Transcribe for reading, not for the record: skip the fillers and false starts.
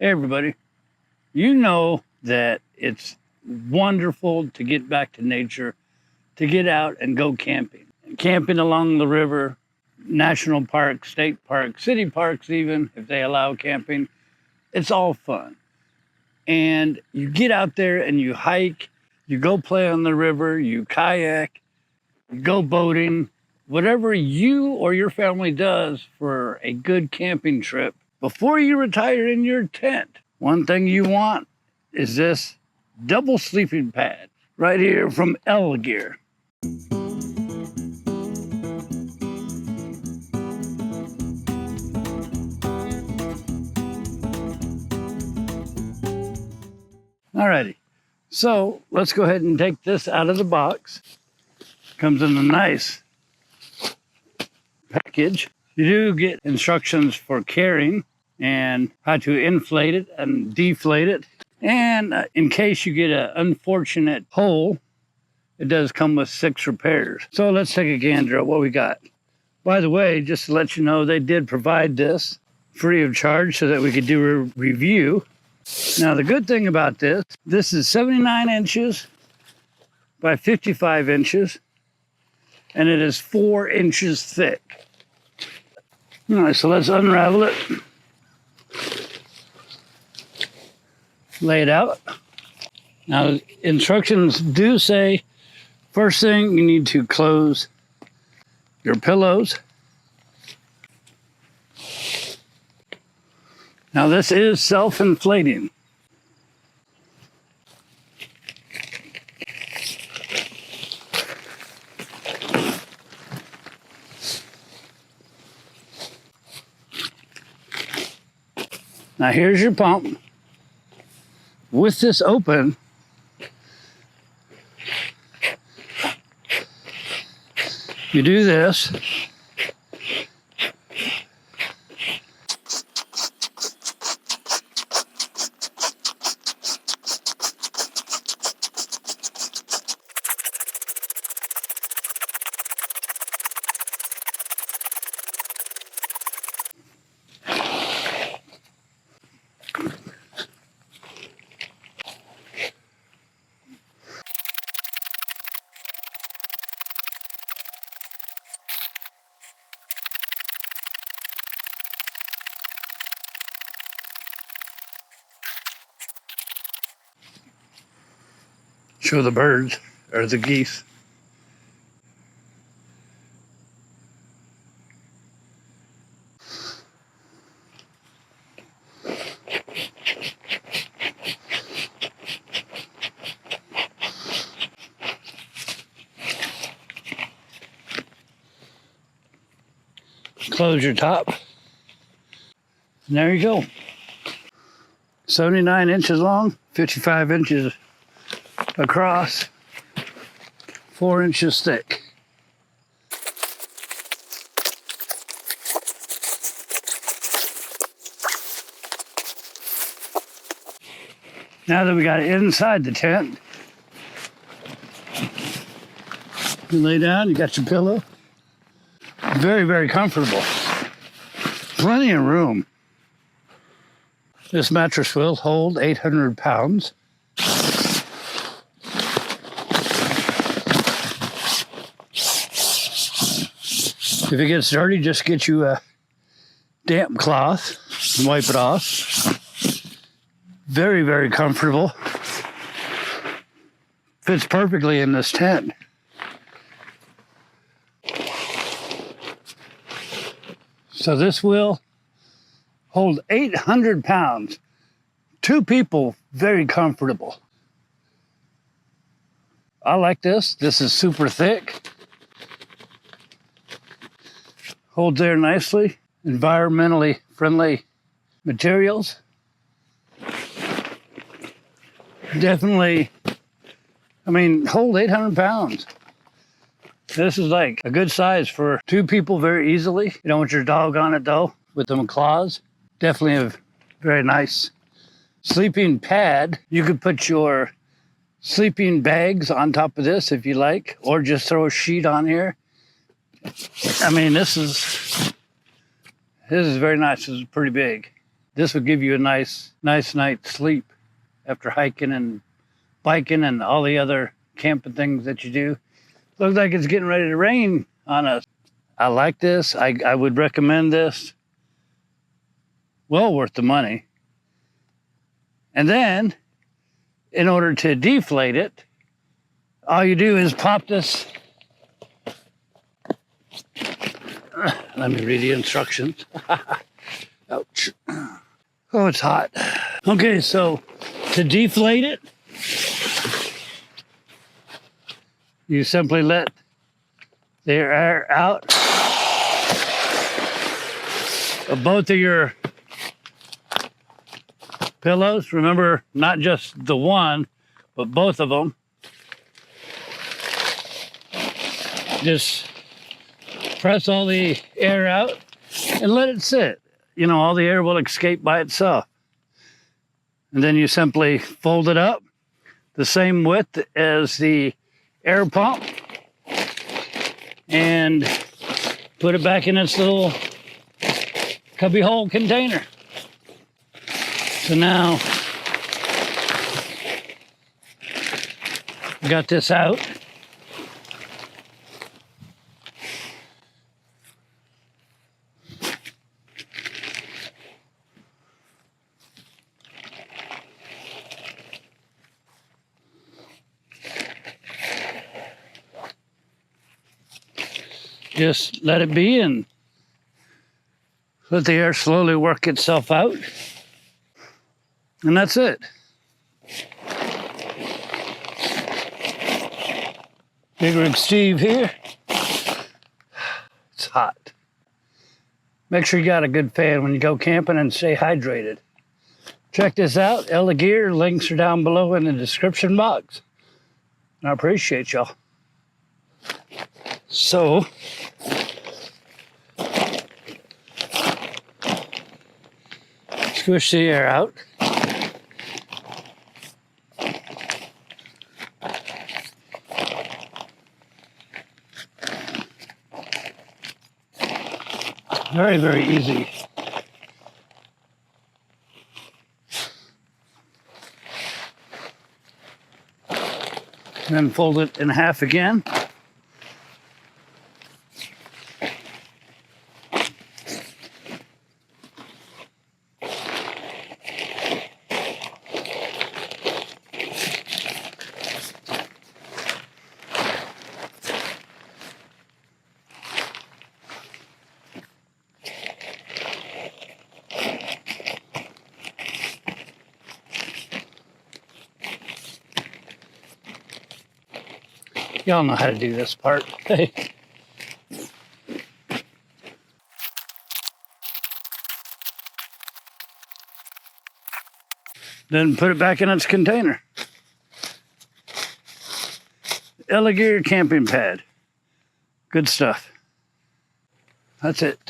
Hey everybody, you know that it's wonderful to get back to nature, to get out and go camping. Camping along the river, national parks, state parks, city parks even, if they allow camping. It's all fun. And you get out there and you hike, you go play on the river, you kayak, you go boating, whatever you or your family does for a good camping trip. Before you retire in your tent, one thing you want is this double sleeping pad right here from Elegear. Alrighty, so let's go ahead and take this out of the box. Comes in a nice package. You do get instructions for carrying and how to inflate it and deflate it. And in case you get an unfortunate hole, it does come with 6 repairs. So let's take a gander at what we got. By the way, just to let you know, they did provide this free of charge so that we could do a review. Now, the good thing about this is 79 inches by 55 inches, and it is 4 inches thick. All right, so let's unravel it. Lay it out. Now, instructions do say, first thing, you need to close your pillows. Now, this is self-inflating. Now, here's your pump. With this open, you do this. Show the birds, or the geese. Close your top. And there you go. 79 inches long, 55 inches across, 4 inches thick. Now that we got it inside the tent, you lay down, you got your pillow. Very, very comfortable. Plenty of room. This mattress will hold 800 pounds. If it gets dirty, just get you a damp cloth and wipe it off. Very, very comfortable. Fits perfectly in this tent. So this will hold 800 pounds. 2 people, very comfortable. I like this. This is super thick. Holds there nicely. Environmentally friendly materials. Definitely, hold 800 pounds. This is like a good size for 2 people very easily. You don't want your dog on it though, with them claws. Definitely a very nice sleeping pad. You could put your sleeping bags on top of this if you like, or just throw a sheet on here. This is very nice. This is pretty big. This will give you a nice night's sleep after hiking and biking and all the other camping things that you do. Looks like it's getting ready to rain on us. I like this. I would recommend this. Well worth the money. And then, in order to deflate it, all you do is pop this. Let me read the instructions. Ouch. Oh, it's hot. Okay, so to deflate it, you simply let the air out of both of your pillows. Remember, not just the one, but both of them. Just press all the air out and let it sit. You know, all the air will escape by itself. And then you simply fold it up the same width as the air pump and put it back in its little cubbyhole container. So now we got this out. Just let it be and let the air slowly work itself out. And that's it. BigRigSteve here. It's hot. Make sure you got a good fan when you go camping and stay hydrated. Check this out, Elegear. Links are down below in the description box. I appreciate y'all. So, squish the air out. Very, very easy. And then fold it in half again. Y'all know how to do this part. Then put it back in its container. Elegear camping pad. Good stuff. That's it.